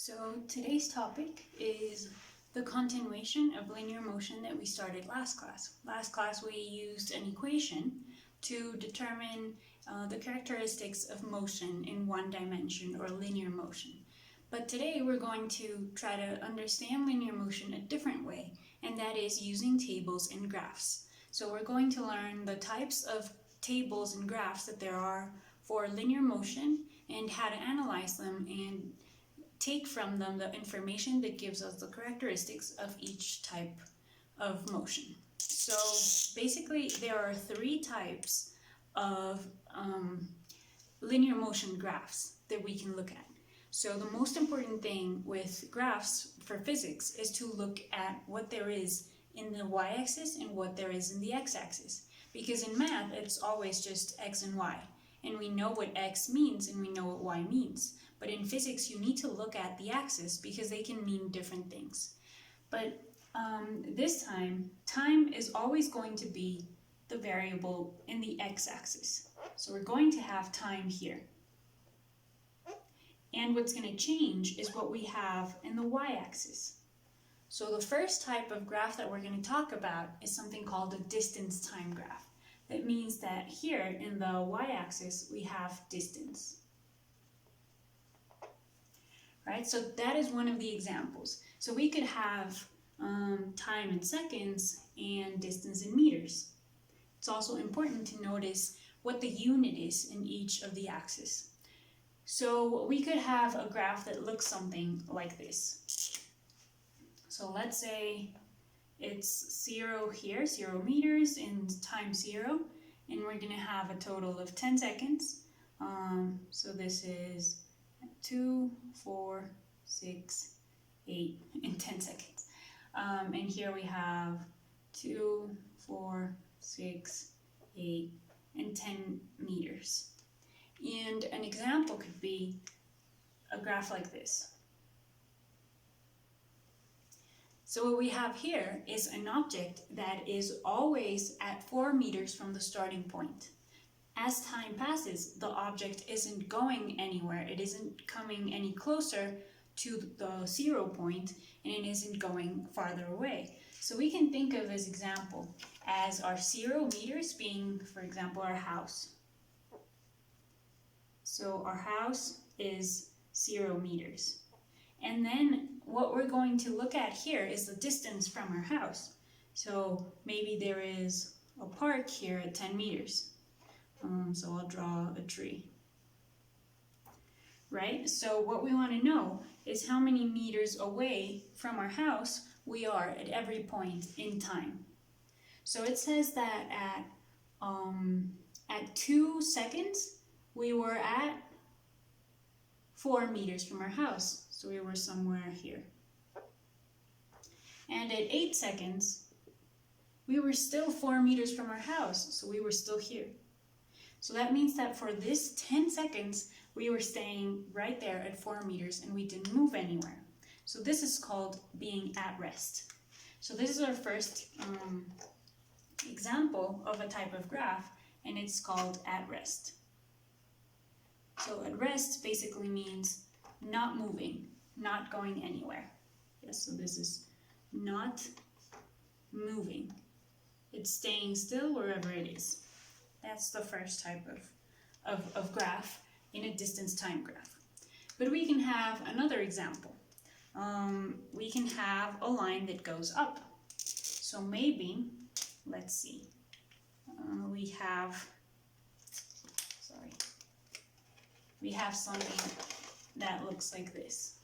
So today's topic is the continuation of linear motion that we started last class. Last class we used an equation to determine the characteristics of motion in one dimension or linear motion. But today we're going to try to understand linear motion a different way, and that is using tables and graphs. So we're going to learn the types of tables and graphs that there are for linear motion and how to analyze them and take from them the information that gives us the characteristics of each type of motion. So basically there are three types of linear motion graphs that we can look at. So the most important thing with graphs for physics is to look at what there is in the y-axis and what there is in the x-axis. Because in math it's always just x and y, and we know what x means and we know what y means. But in physics, you need to look at the axis because they can mean different things. But this time is always going to be the variable in the x-axis. So we're going to have time here. And what's going to change is what we have in the y-axis. So the first type of graph that we're going to talk about is something called a distance time graph. That means that here in the y-axis, we have distance. Right, so that is one of the examples. So we could have time in seconds and distance in meters. It's also important to notice what the unit is in each of the axes. So we could have a graph that looks something like this. So let's say it's 0 here, 0 meters, and time 0, and we're going to have a total of 10 seconds. So this is 2, 4, 6, 8, and 10 seconds. And here we have 2, 4, 6, 8, and 10 meters. And an example could be a graph like this. So what we have here is an object that is always at 4 meters from the starting point. As time passes, the object isn't going anywhere. It isn't coming any closer to the 0 point, and it isn't going farther away. So we can think of this example as our 0 meters being, for example, our house. So our house is 0 meters. And then what we're going to look at here is the distance from our house. So maybe there is a park here at 10 meters. So I'll draw a tree. Right? So what we want to know is how many meters away from our house we are at every point in time. So it says that at 2 seconds, we were at 4 meters from our house. So we were somewhere here. And at 8 seconds, we were still 4 meters from our house. So we were still here. So that means that for this 10 seconds, we were staying right there at 4 meters and we didn't move anywhere. So this is called being at rest. So this is our first example of a type of graph, and it's called at rest. So at rest basically means not moving, not going anywhere. Yes, so this is not moving. It's staying still wherever it is. That's the first type of graph in a distance time graph. But we can have another example. We can have a line that goes up. So maybe, let's see, we have something that looks like this.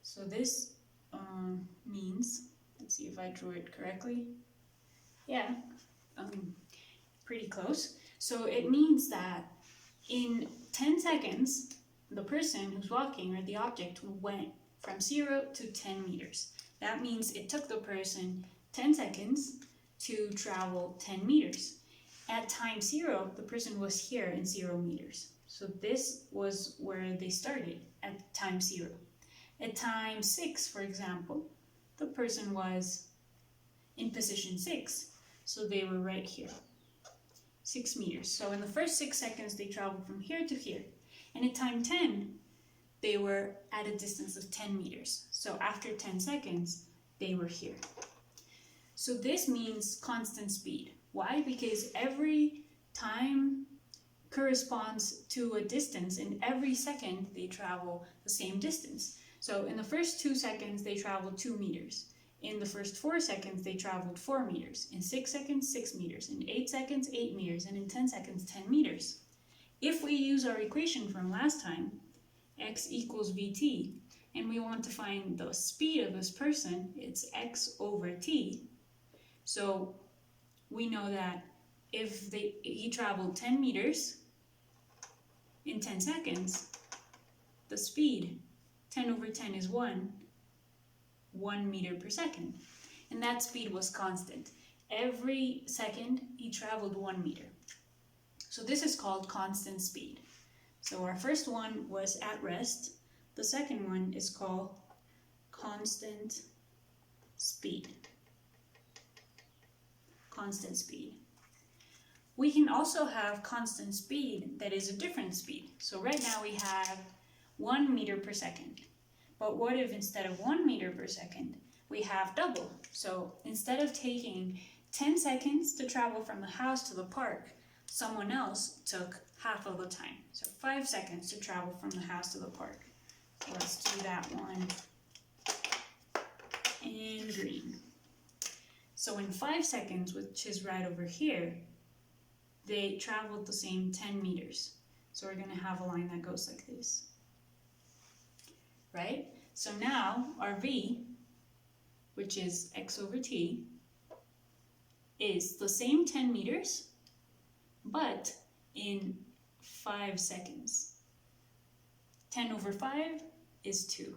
So this means, let's see if I drew it correctly. Yeah, pretty close. So it means that in 10 seconds, the person who's walking or the object went from 0 to 10 meters. That means it took the person 10 seconds to travel 10 meters. At time 0, the person was here in 0 meters. So this was where they started, at time 0. At time 6, for example, the person was in position 6, so they were right here. 6 meters. So in the first 6 seconds, they traveled from here to here. And at time 10, they were at a distance of 10 meters. So after 10 seconds, they were here. So this means constant speed. Why? Because every time corresponds to a distance, and every second they travel the same distance. So in the first 2 seconds, they traveled 2 meters. In the first 4 seconds, they traveled 4 meters. In 6 seconds, 6 meters. In 8 seconds, 8 meters. And in 10 seconds, 10 meters. If we use our equation from last time, x equals vt, and we want to find the speed of this person, it's x over t. So we know that if he traveled 10 meters in 10 seconds, the speed, 10 over 10 is 1 meter per second. And that speed was constant. Every second, he traveled 1 meter. So this is called constant speed. So our first one was at rest. The second one is called constant speed. Constant speed. We can also have constant speed that is a different speed. So right now we have 1 meter per second. But what if instead of 1 meter per second, we have double? So instead of taking 10 seconds to travel from the house to the park, someone else took half of the time. So 5 seconds to travel from the house to the park. So let's do that one in green. So in 5 seconds, which is right over here, they traveled the same 10 meters. So we're going to have a line that goes like this. Right? So now our v, which is x over t, is the same 10 meters, but in 5 seconds. 10 over 5 is 2.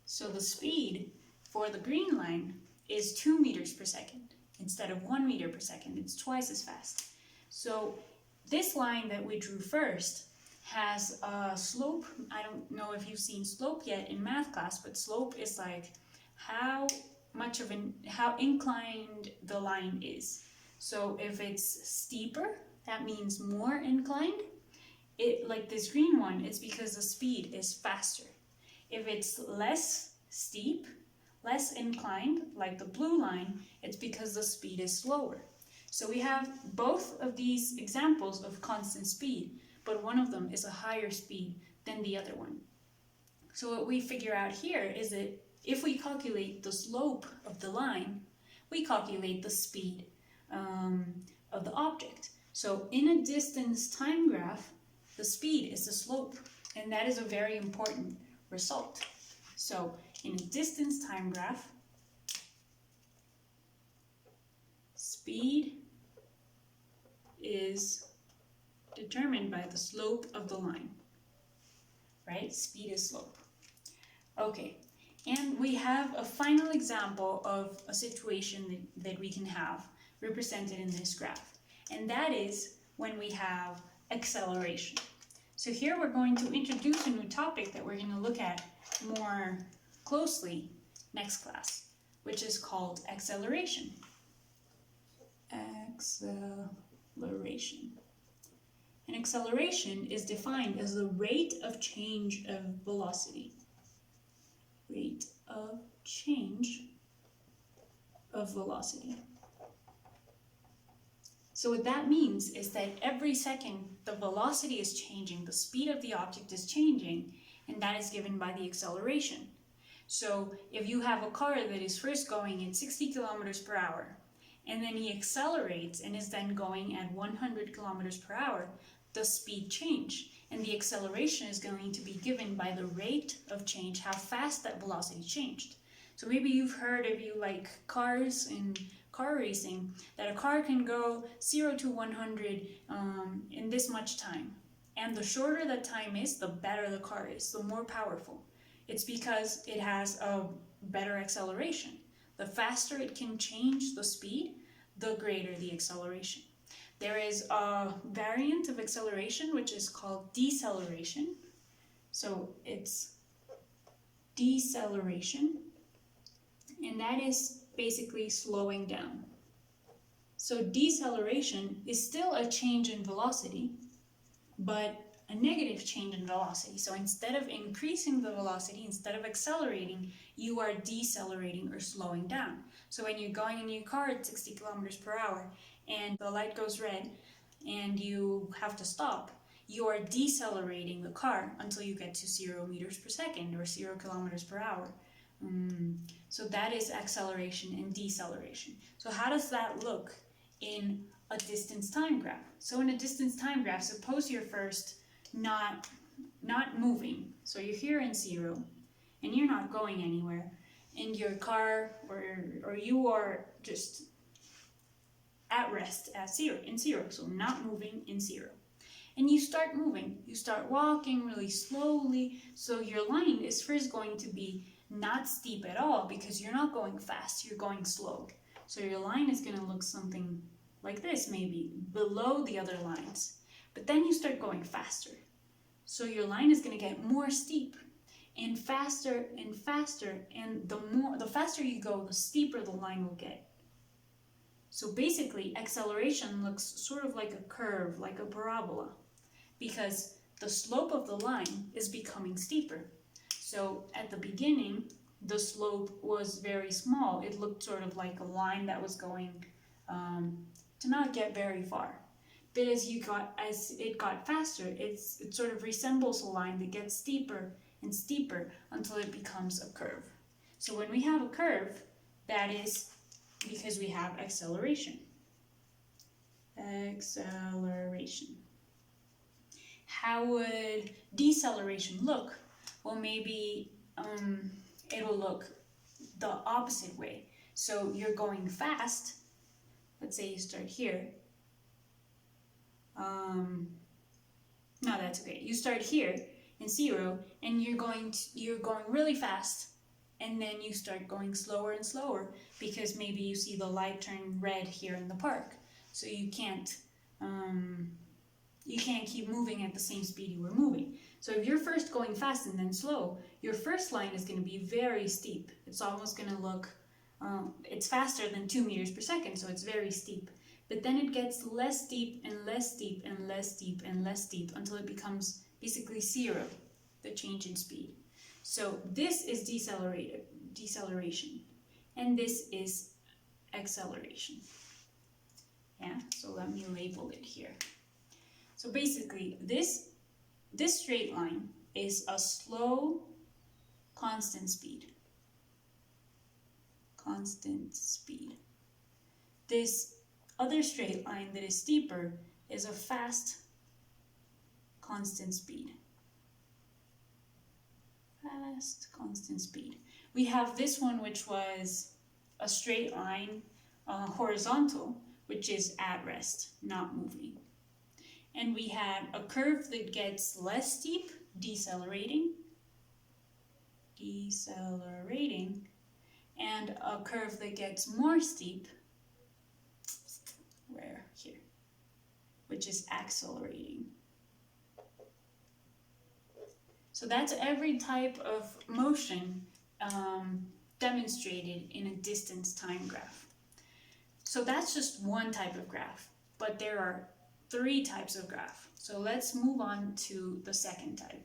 So the speed for the green line is 2 meters per second. Instead of 1 meter per second, it's twice as fast. So this line that we drew first has a slope. I don't know if you've seen slope yet in math class, but slope is like how inclined the line is. So if it's steeper, that means more inclined. Like this green one, it's because the speed is faster. If it's less steep, less inclined, like the blue line, it's because the speed is slower. So we have both of these examples of constant speed, but one of them is a higher speed than the other one. So what we figure out here is that if we calculate the slope of the line, we calculate the speed of the object. So in a distance time graph, the speed is the slope, and that is a very important result. So in a distance time graph, speed is determined by the slope of the line, right? Speed is slope. Okay, and we have a final example of a situation that we can have represented in this graph, and that is when we have acceleration. So here we're going to introduce a new topic that we're going to look at more closely next class, which is called acceleration. Acceleration. And acceleration is defined as the rate of change of velocity. Rate of change of velocity. So what that means is that every second the velocity is changing, the speed of the object is changing, and that is given by the acceleration. So if you have a car that is first going at 60 kilometers per hour, and then he accelerates and is then going at 100 kilometers per hour, the speed change, and the acceleration is going to be given by the rate of change, how fast that velocity changed. So maybe you've heard, if you like cars and car racing, that a car can go 0 to 100 in this much time. And the shorter that time is, the better the car is, the more powerful. It's because it has a better acceleration. The faster it can change the speed, the greater the acceleration. There is a variant of acceleration which is called deceleration. So it's deceleration, and that is basically slowing down. So deceleration is still a change in velocity, but a negative change in velocity. So instead of increasing the velocity, instead of accelerating, you are decelerating or slowing down. So when you're going in your car at 60 kilometers per hour and the light goes red and you have to stop, you are decelerating the car until you get to 0 meters per second or 0 kilometers per hour. So that is acceleration and deceleration. So how does that look in a distance time graph? So in a distance time graph, suppose you're first not moving. So you're here in 0 and you're not going anywhere, and your car or you are just at rest at 0 in 0, so not moving in 0. And you start moving, you start walking really slowly, so your line is first going to be not steep at all because you're not going fast, you're going slow. So your line is going to look something like this, maybe below the other lines. But then you start going faster. So your line is going to get more steep and faster, and the faster you go, the steeper the line will get. So basically, acceleration looks sort of like a curve, like a parabola, because the slope of the line is becoming steeper. So at the beginning, the slope was very small. It looked sort of like a line that was going to not get very far. But as it got faster, it sort of resembles a line that gets steeper and steeper until it becomes a curve. So when we have a curve, that is because we have acceleration. Acceleration. How would deceleration look? Well, maybe it will look the opposite way. So you're going fast. Let's say you start here. No, that's okay. You start here in 0, and you're going really fast, and then you start going slower and slower because maybe you see the light turn red here in the park, so you can't keep moving at the same speed you were moving. So if you're first going fast and then slow, your first line is going to be very steep. It's almost going to look, it's faster than 2 meters per second, so it's very steep. But then it gets less steep and less steep and less steep and less steep until it becomes basically 0, the change in speed. So this is deceleration, and this is acceleration. Yeah, so let me label it here. So basically, this straight line is a slow, constant speed. Constant speed. This other straight line that is steeper is a fast, constant speed. Fast, constant speed. We have this one, which was a straight line, horizontal, which is at rest, not moving. And we had a curve that gets less steep, decelerating, and a curve that gets more steep, here, which is accelerating. So that's every type of motion demonstrated in a distance time graph. So that's just one type of graph, but there are 3 types of graph. So let's move on to the second type.